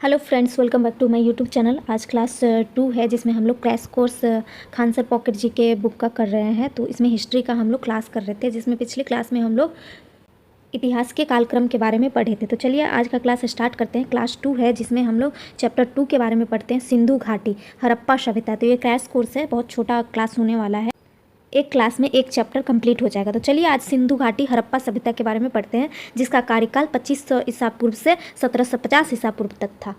Hello friends, welcome back to my YouTube channel. आज class 2 है जिसमें हम लोग crash course Khan sir pocket G K book का कर रहे हैं। तो इसमें हिस्ट्री का हम लोग क्लास कर रहे थे, जिसमें पिछले क्लास में हम लोग इतिहास के कालक्रम के बारे में पढ़े थे। तो चलिए आज का क्लास स्टार्ट करते हैं। क्लास 2 है जिसमें हम लोग चैप्टर 2 के बारे में पढ़ते हैं, सिंधु घाटी हड़प्पा सभ्यता। तो ये क्रैश कोर्स है, बहुत छोटा क्लास होने वाला है, एक क्लास में एक चैप्टर कंप्लीट हो जाएगा। तो चलिए आज सिंधु घाटी हड़प्पा सभ्यता के बारे में पढ़ते हैं, जिसका कार्यकाल 2500 ईसा पूर्व से 1750 ईसा पूर्व तक था।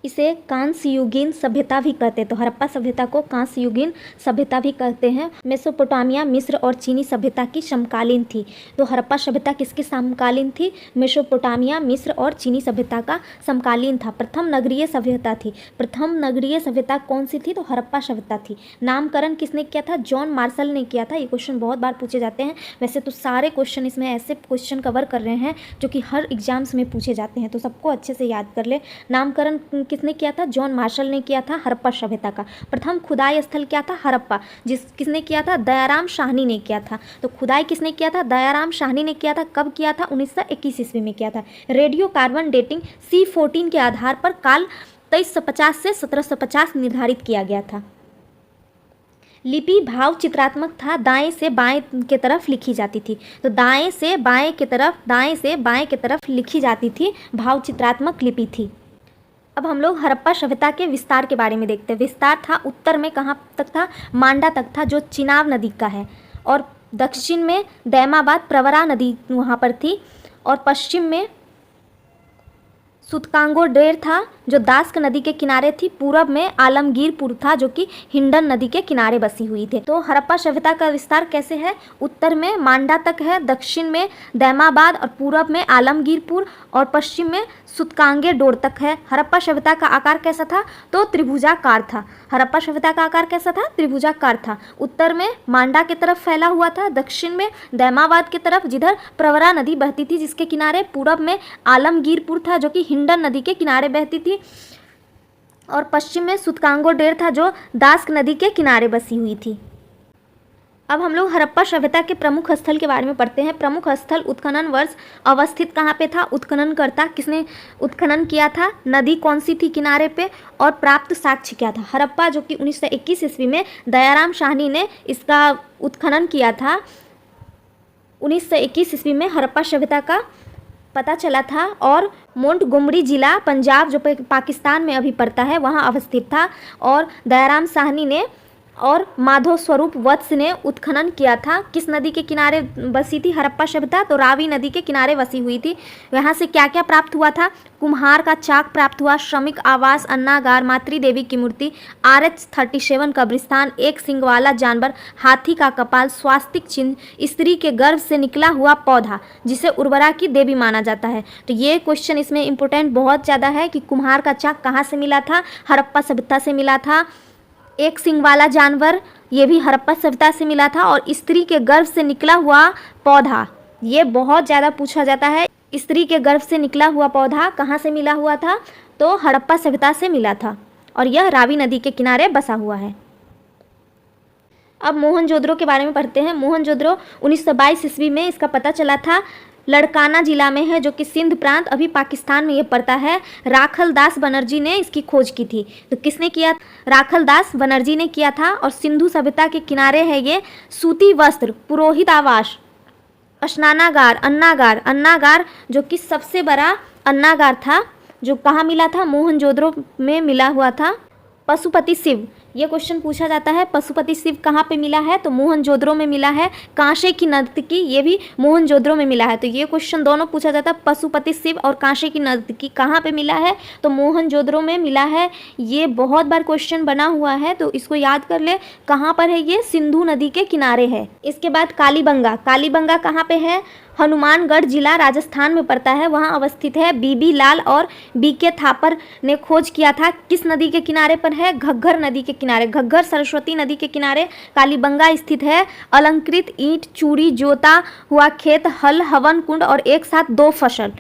इसे कांस्ययुगीन सभ्यता भी कहते हैं। तो हड़प्पा सभ्यता को कांस्ययुगीन सभ्यता भी कहते हैं। मेसोपोटामिया, मिस्र और चीनी सभ्यता की समकालीन थी। तो हड़प्पा सभ्यता किसकी समकालीन थी? मेसोपोटामिया, मिस्र और चीनी सभ्यता का समकालीन था। प्रथम नगरीय सभ्यता थी। प्रथम नगरीय सभ्यता कौन सी थी? तो हड़प्पा सभ्यता थी। नामकरण किसने किया था? जॉन मार्शल ने किया था। ये क्वेश्चन बहुत बार पूछे जाते हैं। वैसे तो सारे क्वेश्चन इसमें ऐसे क्वेश्चन कवर कर रहे हैं जो कि हर एग्जाम्स में पूछे जाते हैं, तो सबको अच्छे से याद कर ले। नामकरण किसने किया था? जॉन मार्शल ने किया था हड़प्पा सभ्यता का। प्रथम खुदाई स्थल क्या था? हड़प्पा। किसने किया था? दयाराम साहनी ने किया था। तो खुदाई किसने किया था? दयाराम साहनी ने किया था। कब किया था? 1921 ईस्वी में किया था। रेडियो कार्बन डेटिंग C14 के आधार पर काल 2350 से 1750 निर्धारित किया गया था। लिपि भाव चित्रात्मक था, दाएं से बाएं के तरफ लिखी जाती थी। तो दाएं से बाएं के तरफ लिखी जाती थी, भाव चित्रात्मक लिपि थी। अब हम लोग हड़प्पा सभ्यता के विस्तार के बारे में देखते हैं। विस्तार था उत्तर में कहाँ तक था? मांडा तक था, जो चिनाब नदी का है, और दक्षिण में दैमाबाद प्रवरा नदी वहाँ पर थी, और पश्चिम में सुतकांगोडेर था जो दास्क नदी के किनारे थी। पूरब में आलमगीरपुर था जो कि हिंडन नदी के किनारे बसी हुई थी। तो हड़प्पा सभ्यता का विस्तार कैसे है? उत्तर में मांडा तक है, दक्षिण में दैमाबाद और पूरब में आलमगीरपुर और पश्चिम में सुतकांगेडोर तक है। हड़प्पा सभ्यता का आकार कैसा था? तो त्रिभुजाकार था। हड़प्पा सभ्यता का आकार कैसा था? त्रिभुजाकार था। उत्तर में मांडा की तरफ फैला हुआ था, दक्षिण में दैमाबाद की तरफ जिधर प्रवरा नदी बहती थी जिसके किनारे, पूरब में आलमगीरपुर था जो कि हिंडन नदी के किनारे बहती थी, और पश्चिम में सुतकांगोडेर था जो दास्क नदी के किनारे बसी हुई थी। अब हम लोग हड़प्पा सभ्यता के प्रमुख स्थल के बारे में पढ़ते हैं। प्रमुख स्थल उत्खनन वर्ष अवस्थित कहाँ पे था? उत्खननकर्ता किसने उत्खनन किया था? नदी कौन सी थी किनारे पे? और प्राप्त साक्ष्य क्या था? हड़प्पा जो कि 1921 ईस्वी में दयाराम साहनी ने इसका उत्खनन किया था। 1921 ईस्वी में हड़प्पा सभ्यता का पता चला था, और मोंटगोमरी जिला पंजाब जो पाकिस्तान में अभी पड़ता है वहाँ अवस्थित था। और दयाराम साहनी ने और माधव स्वरूप वत्स ने उत्खनन किया था। किस नदी के किनारे बसी थी हड़प्पा सभ्यता? तो रावी नदी के किनारे बसी हुई थी। यहाँ से क्या क्या प्राप्त हुआ था? कुम्हार का चाक प्राप्त हुआ, श्रमिक आवास, अन्नागार, मातृदेवी की मूर्ति, RH-37 कब्रिस्तान, एक सिंग वाला जानवर, हाथी का कपाल, स्वास्तिक चिन्ह, स्त्री के गर्भ से निकला हुआ पौधा जिसे उर्वरा की देवी माना जाता है। तो ये क्वेश्चन इसमें इंपॉर्टेंट बहुत ज़्यादा है कि कुम्हार का चाक कहाँ से मिला था? हड़प्पा सभ्यता से मिला था। एक सिंग वाला जानवर, ये भी हड़प्पा सभ्यता से मिला था। और स्त्री के गर्भ से निकला हुआ पौधा, ये बहुत ज़्यादा पूछा जाता है। स्त्री के गर्भ से निकला हुआ पौधा कहाँ से मिला हुआ था? तो हड़प्पा सभ्यता से मिला था, और यह रावी नदी के किनारे बसा हुआ है। अब मोहनजोदड़ो के बारे में पढ़ते हैं। मोहनजोदड़ो 1922 ईस्वी में इसका पता चला था। लड़काना जिला में है जो कि सिंध प्रांत अभी पाकिस्तान में ये पड़ता है। राखल दास बनर्जी ने इसकी खोज की थी। तो किसने किया? राखल दास बनर्जी ने किया था। और सिंधु सभ्यता के किनारे है ये। सूती वस्त्र, पुरोहित आवास, स्नानागार, अन्नागार जो कि सबसे बड़ा अन्नागार था, जो कहाँ मिला था? मोहनजोदड़ो में मिला हुआ था। पशुपति शिव, ये क्वेश्चन पूछा जाता है, पशुपति शिव कहाँ पे मिला है? तो मोहनजोदड़ो में मिला है। कांसे की नर्तकी, ये भी मोहनजोदड़ो में मिला है। तो ये क्वेश्चन दोनों पूछा जाता है, पशुपति शिव और कांसे की नर्तकी कहाँ पे मिला है? तो मोहनजोदड़ो में मिला है। ये बहुत बार क्वेश्चन बना हुआ है, तो इसको याद कर ले। कहाँ पर है ये? सिंधु नदी के किनारे है। इसके बाद कालीबंगा, कालीबंगा कहाँ पे है? हनुमानगढ़ जिला राजस्थान में पड़ता है, वहाँ अवस्थित है। बीबी लाल और BK थापर ने खोज किया था। किस नदी के किनारे पर है? घग्गर नदी के किनारे, घग्गर सरस्वती नदी के किनारे कालीबंगा स्थित है। अलंकृत ईंट, चूड़ी, जोता हुआ खेत, हल, हवन कुंड और एक साथ 2 फसल,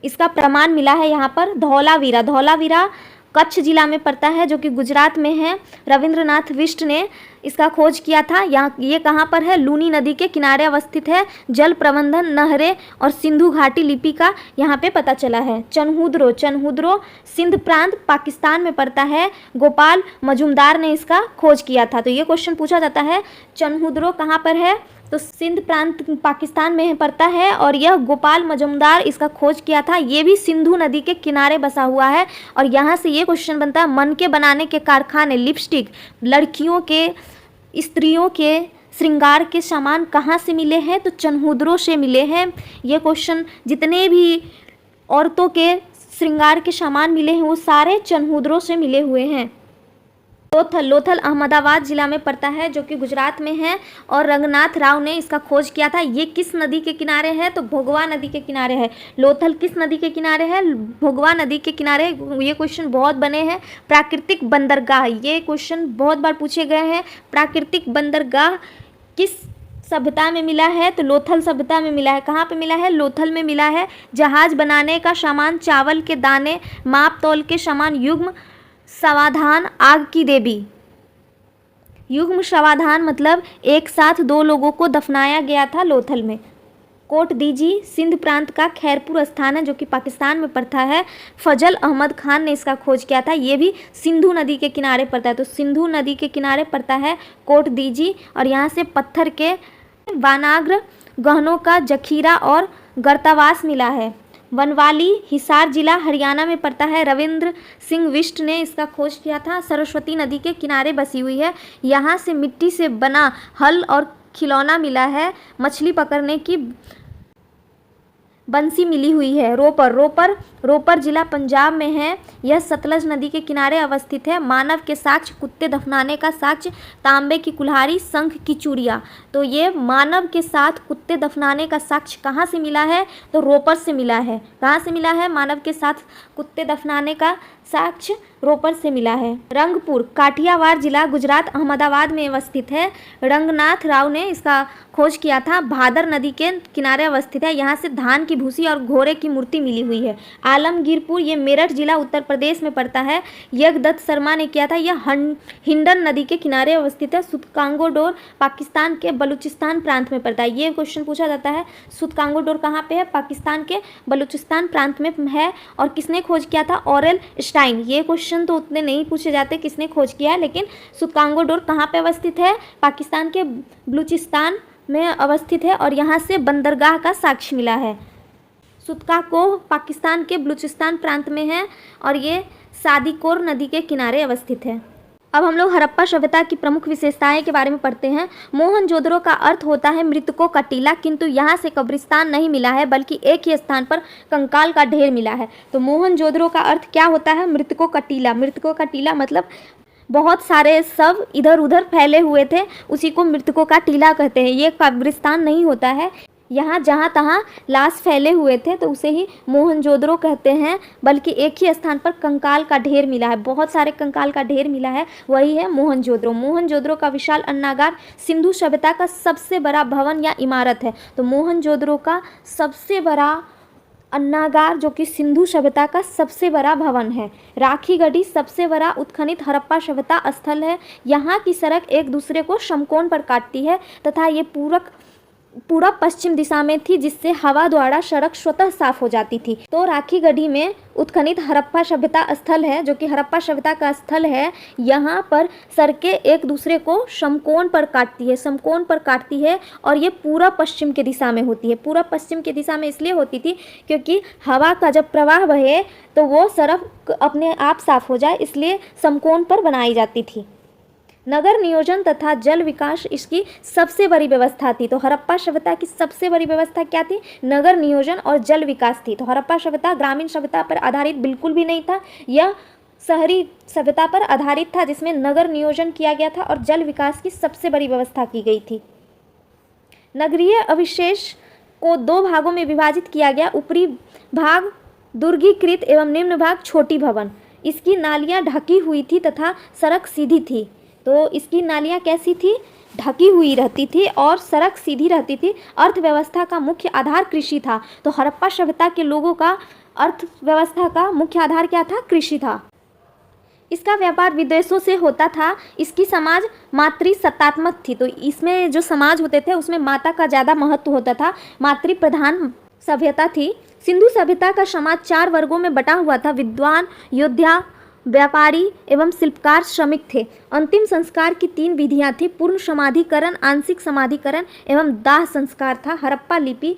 इसका प्रमाण मिला है यहाँ पर। धौलावीरा कच्छ जिला में पड़ता है जो कि गुजरात में है। रविंद्रनाथ बिष्ट ने इसका खोज किया था। यहाँ ये कहाँ पर है? लूनी नदी के किनारे अवस्थित है। जल प्रबंधन, नहरें और सिंधु घाटी लिपि का यहाँ पे पता चला है। चनहुद्रो सिंध प्रांत पाकिस्तान में पड़ता है। गोपाल मजुमदार ने इसका खोज किया था। तो ये क्वेश्चन पूछा जाता है चनहुद्रो कहाँ पर है? तो सिंध प्रांत पाकिस्तान में पड़ता है और यह गोपाल मजुमदार इसका खोज किया था। ये भी सिंधु नदी के किनारे बसा हुआ है। और यहाँ से ये क्वेश्चन बनता है, मन के बनाने के कारखाने, लिपस्टिक, लड़कियों के, स्त्रियों के श्रृंगार के सामान कहाँ से मिले हैं? तो चनहुद्रो से मिले हैं। ये क्वेश्चन, जितने भी औरतों के श्रृंगार के सामान मिले हैं वो सारे चनहुद्रो से मिले हुए हैं। लोथल अहमदाबाद जिला में पड़ता है, जो कि गुजरात में है और रंगनाथ राव ने इसका खोज किया था। ये किस नदी के किनारे है? तो भोगवा नदी के किनारे है। लोथल किस नदी के किनारे है? भोगवा नदी के किनारे। ये क्वेश्चन बहुत बने हैं। प्राकृतिक बंदरगाह, ये क्वेश्चन बहुत बार पूछे गए हैं। प्राकृतिक बंदरगाह किस सभ्यता में मिला है? तो लोथल सभ्यता में मिला है। कहाँ पे मिला है? लोथल में मिला है। जहाज बनाने का सामान, चावल के दाने, माप तौल के सामान, युग्म समाधान, आग की देवी। युग्म समाधान मतलब एक साथ दो लोगों को दफनाया गया था लोथल में। कोट दीजी सिंध प्रांत का खैरपुर स्थान है, जो कि पाकिस्तान में पड़ता है। फजल अहमद खान ने इसका खोज किया था। ये भी सिंधु नदी के किनारे पड़ता है। तो सिंधु नदी के किनारे पड़ता है कोट दीजी। और यहाँ से पत्थर के वानाग्र गहनों का जखीरा और गर्तावास मिला है। वनवाली हिसार जिला हरियाणा में पड़ता है। रविंद्र सिंह बिष्ट ने इसका खोज किया था। सरस्वती नदी के किनारे बसी हुई है। यहाँ से मिट्टी से बना हल और खिलौना मिला है। मछली पकड़ने की बंसी मिली हुई है। रोपर जिला पंजाब में है। यह सतलज नदी के किनारे अवस्थित है। मानव के साक्ष्य, कुत्ते दफनाने का साक्ष्य, तांबे की कुल्हाड़ी, शंख की चूड़ियाँ। तो ये मानव के साथ कुत्ते दफनाने का साक्ष्य कहाँ से मिला है? तो रोपर से मिला है। कहाँ से मिला है? मानव के साथ कुत्ते दफनाने का साक्ष्य रोपर से मिला है। रंगपुर काठियावाड़ जिला गुजरात अहमदाबाद में अवस्थित है। रंगनाथ राव ने इसका खोज किया था। भादर नदी के किनारे अवस्थित है। यहाँ से धान की भूसी और घोड़े की मूर्ति मिली हुई है। आलमगीरपुर, ये मेरठ जिला उत्तर प्रदेश में पड़ता है। यज्ञदत्त शर्मा ने किया था। यह हिंडन नदी के किनारे अवस्थित है। सुतकांगोडोर पाकिस्तान के बलूचिस्तान प्रांत में पड़ता है। ये क्वेश्चन पूछा जाता है, सुतकांगोडोर कहाँ पे है? पाकिस्तान के बलूचिस्तान प्रांत में है। और किसने खोज किया था? Aurel Stine. ये क्वेश्चन तो उतने नहीं पूछे जाते किसने खोज किया है, लेकिन सुतकांगोडोर कहाँ पे अवस्थित है? पाकिस्तान के बलूचिस्तान में अवस्थित है। और यहाँ से बंदरगाह का साक्ष्य मिला है। सुतकाको पाकिस्तान के बलूचिस्तान प्रांत में है और ये सादीकोर नदी के किनारे अवस्थित है। अब हम लोग हड़प्पा सभ्यता की प्रमुख विशेषताएं के बारे में पढ़ते हैं। मोहनजोदड़ो का अर्थ होता है मृतकों का टीला, किंतु यहाँ से कब्रिस्तान नहीं मिला है, बल्कि एक ही स्थान पर कंकाल का ढेर मिला है। तो मोहनजोदड़ो का अर्थ क्या होता है? मृतकों का टीला। मृतकों का टीला मतलब बहुत सारे शव इधर उधर फैले हुए थे, उसी को मृतकों का टीला कहते हैं। ये कब्रिस्तान नहीं होता है। यहाँ जहाँ तहाँ लाश फैले हुए थे तो उसे ही मोहनजोदड़ो कहते हैं, बल्कि एक ही स्थान पर कंकाल का ढेर मिला है, बहुत सारे कंकाल का ढेर मिला है, वही है मोहनजोदड़ो। मोहनजोदड़ो का विशाल अन्नागार सिंधु सभ्यता का सबसे बड़ा भवन या इमारत है। तो मोहनजोदड़ो का सबसे बड़ा अन्नागार, जो कि सिंधु सभ्यता का सबसे बड़ा भवन है। राखी गढ़ी सबसे बड़ा उत्खनित हड़प्पा सभ्यता स्थल है। यहाँ की सड़क एक दूसरे को समकोण पर काटती है तथा ये पूरब पश्चिम दिशा में थी, जिससे हवा द्वारा सड़क स्वतः साफ हो जाती थी। तो राखी गढ़ी में उत्खनित हड़प्पा सभ्यता स्थल है, जो कि हड़प्पा सभ्यता का स्थल है। यहाँ पर सड़कें एक दूसरे को समकोण पर काटती है और ये पूरब पश्चिम के दिशा में होती है। पूरब पश्चिम के दिशा में इसलिए होती थी क्योंकि हवा का जब प्रवाह बहे तो वो सड़क अपने आप साफ हो जाए, इसलिए समकोण पर बनाई जाती थी। नगर नियोजन तथा जल विकास इसकी सबसे बड़ी व्यवस्था थी। तो हड़प्पा सभ्यता की सबसे बड़ी व्यवस्था क्या थी? नगर नियोजन और जल विकास थी। तो हड़प्पा सभ्यता ग्रामीण सभ्यता पर आधारित बिल्कुल भी नहीं था, यह शहरी सभ्यता पर आधारित था, जिसमें नगर नियोजन किया गया था और जल विकास की सबसे बड़ी व्यवस्था की गई थी। नगरीय अवशेष को दो भागों में विभाजित किया गया। ऊपरी भाग दुर्गीकृत एवं निम्न भाग छोटी भवन। इसकी नालियाँ ढकी हुई थी तथा सड़क सीधी थी। तो इसकी नालियाँ कैसी थी? ढकी हुई रहती थी और सड़क सीधी रहती थी। अर्थव्यवस्था का मुख्य आधार कृषि था। तो हड़प्पा सभ्यता के लोगों का अर्थव्यवस्था का मुख्य आधार क्या था? कृषि था। इसका व्यापार विदेशों से होता था। इसकी समाज मातृसत्तात्मक थी, तो इसमें जो समाज होते थे उसमें माता का ज़्यादा महत्व होता था, मातृ प्रधान सभ्यता थी। सिंधु सभ्यता का समाज 4 वर्गों में बटा हुआ था। विद्वान, योद्धा, व्यापारी एवं शिल्पकार, श्रमिक थे। अंतिम संस्कार की 3 विधियां थी, पूर्ण समाधिकरण, आंशिक समाधिकरण एवं दाह संस्कार था। हड़प्पा लिपि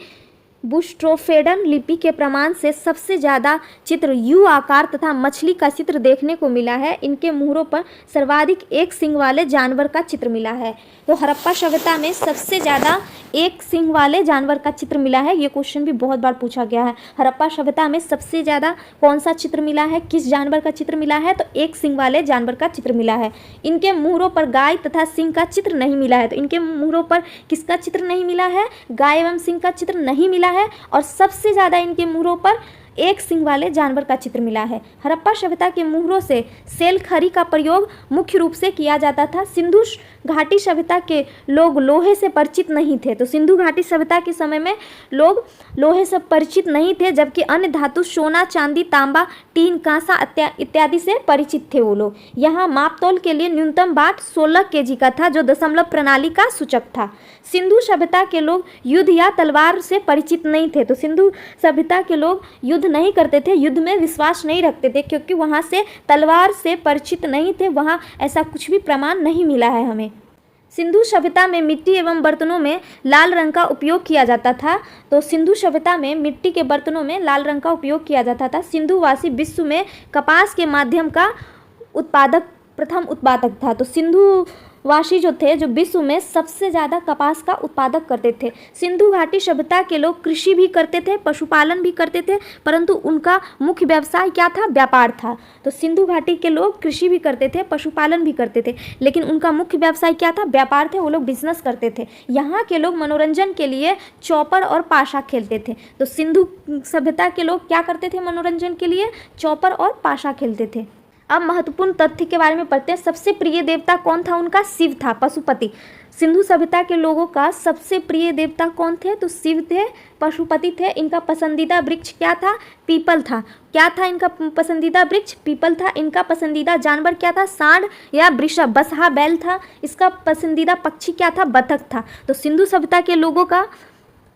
बुस्ट्रोफेडन लिपि के प्रमाण से सबसे ज़्यादा चित्र यू आकार तथा मछली का चित्र देखने को मिला है। इनके मुहरों पर सर्वाधिक एक सींग वाले जानवर का चित्र मिला है। तो हड़प्पा सभ्यता में सबसे ज़्यादा एक सींग वाले जानवर का चित्र मिला है। ये क्वेश्चन भी बहुत बार पूछा गया है। हड़प्पा सभ्यता में सबसे ज़्यादा कौन सा चित्र मिला है, किस जानवर का चित्र मिला है, तो एक सींग वाले जानवर का चित्र मिला है। इनके मुहरों पर गाय तथा सिंह का चित्र नहीं मिला है। तो इनके मुहरों पर किसका चित्र नहीं मिला है, गाय एवं सिंह का चित्र नहीं मिला है। और सबसे ज़्यादा इनके मुहरों पर एक सींग वाले जानवर का चित्र मिला है। हड़प्पा सभ्यता के मुहरों से सेल खरी का प्रयोग मुख्य रूप से किया जाता था। सिंधु घाटी सभ्यता के लोग लोहे से परिचित नहीं थे। तो सिंधु घाटी सभ्यता के समय में लोग लोहे से परिचित नहीं थे, जबकि अन्य धातु सोना, चांदी, तांबा, टीन, कांसा इत्यादि से परिचित थे वो लोग। यहाँ मापतोल के लिए न्यूनतम बाट 16 kg का था, जो दशमलव प्रणाली का सूचक था। सिंधु सभ्यता के लोग युद्ध या तलवार से परिचित नहीं थे। तो सिंधु सभ्यता के लोग युद्ध नहीं करते थे, युद्ध में विश्वास नहीं रखते थे, क्योंकि वहाँ से तलवार से परिचित नहीं थे। वहाँ ऐसा कुछ भी प्रमाण नहीं मिला है हमें। सिंधु सभ्यता में मिट्टी एवं बर्तनों में लाल रंग का उपयोग किया जाता था। तो सिंधु सभ्यता में मिट्टी के बर्तनों में लाल रंग का उपयोग किया जाता था। सिंधुवासी विश्व में कपास के माध्यम का प्रथम उत्पादक था। तो सिंधुवासी जो थे, जो विश्व में सबसे ज़्यादा कपास का उत्पादक करते थे। सिंधु घाटी सभ्यता के लोग कृषि भी करते थे, पशुपालन भी करते थे, परंतु उनका मुख्य व्यवसाय क्या था, व्यापार था। तो सिंधु घाटी के लोग कृषि भी करते थे, पशुपालन भी करते थे, लेकिन उनका मुख्य व्यवसाय क्या था, व्यापार थे। वो लोग बिजनेस करते थे। यहाँ के लोग मनोरंजन के लिए चौपर और पाशा खेलते थे। तो सिंधु सभ्यता के लोग क्या करते थे मनोरंजन के लिए, चौपर और पाशा खेलते थे। अब महत्वपूर्ण तथ्य के बारे में पढ़ते हैं। सबसे प्रिय देवता कौन था उनका, शिव था, पशुपति। सिंधु सभ्यता के लोगों का सबसे प्रिय देवता कौन थे, तो शिव थे, पशुपति थे। इनका पसंदीदा वृक्ष क्या था, पीपल था। क्या था इनका पसंदीदा वृक्ष, पीपल था। इनका पसंदीदा जानवर क्या था, सांड या वृषभ, बसहा बैल था। इसका पसंदीदा पक्षी क्या था, बतख था। तो सिंधु सभ्यता के लोगों का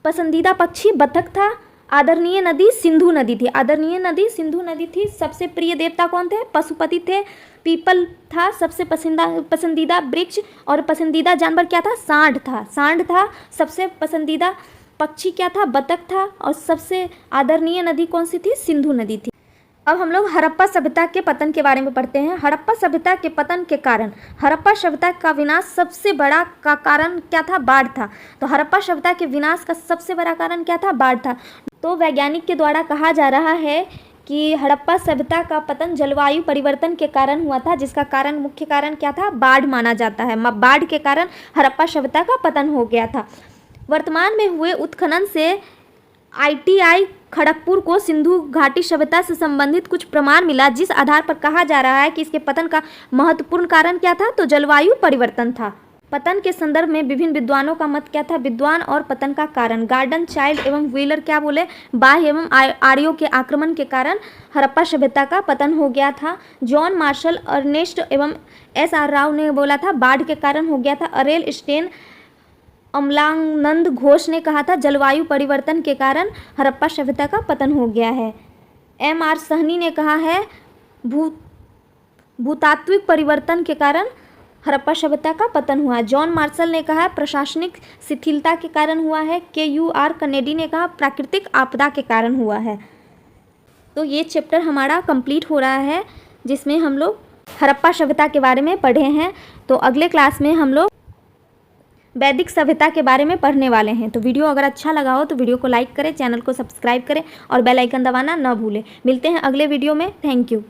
पसंदीदा पक्षी बतख था। आदरणीय नदी सिंधु नदी थी, आदरणीय नदी सिंधु नदी थी। सबसे प्रिय देवता कौन थे, पशुपति थे। पीपल था सबसे पसंदीदा वृक्ष। और पसंदीदा जानवर क्या था, सांड था, सांड था। सबसे पसंदीदा पक्षी क्या था, बतख था। और सबसे आदरणीय नदी कौन सी थी, सिंधु नदी थी। अब हम लोग हड़प्पा सभ्यता के पतन के बारे में पढ़ते हैं। हड़प्पा सभ्यता के पतन के कारण, हड़प्पा सभ्यता का विनाश सबसे बड़ा का कारण क्या था, बाढ़ था। तो हड़प्पा सभ्यता के विनाश का सबसे बड़ा कारण क्या था, बाढ़ था। तो वैज्ञानिक के द्वारा कहा जा रहा है कि हड़प्पा सभ्यता का पतन जलवायु परिवर्तन के कारण हुआ था, जिसका कारण मुख्य कारण क्या था, बाढ़ माना जाता है। बाढ़ के कारण हड़प्पा सभ्यता का पतन हो गया था। वर्तमान में हुए उत्खनन से ITI खड़गपुर को सिंधु घाटी सभ्यता से संबंधित कुछ प्रमाण मिला, जिस आधार पर कहा जा रहा है कि इसके पतन का महत्वपूर्ण कारण क्या था, तो जलवायु परिवर्तन था। पतन के संदर्भ में विभिन्न विद्वानों का मत क्या था, विद्वान और पतन का कारण। गार्डन, चाइल्ड एवं व्हीलर क्या बोले, बाह्य एवं आर्यों के आक्रमण के कारण हड़प्पा सभ्यता का पतन हो गया था। जॉन मार्शल, अर्नेस्ट एवं SR राव ने बोला था बाढ़ के कारण हो गया था। अरेल स्टेन, अमलानंद घोष ने कहा था जलवायु परिवर्तन के कारण हड़प्पा सभ्यता का पतन हो गया है। MR सहनी ने कहा है भूतात्विक परिवर्तन के कारण हड़प्पा सभ्यता का पतन हुआ। जॉन मार्शल ने कहा प्रशासनिक शिथिलता के कारण हुआ है। KUR कनेडी ने कहा प्राकृतिक आपदा के कारण हुआ है। तो ये चैप्टर हमारा कंप्लीट हो रहा है, जिसमें हम लोग हड़प्पा सभ्यता के बारे में पढ़े हैं। तो अगले क्लास में हम लोग वैदिक सभ्यता के बारे में पढ़ने वाले हैं। तो वीडियो अगर अच्छा लगा हो तो वीडियो को लाइक करें, चैनल को सब्सक्राइब करें और बेल आइकन दबाना न भूलें। मिलते हैं अगले वीडियो में। Thank you.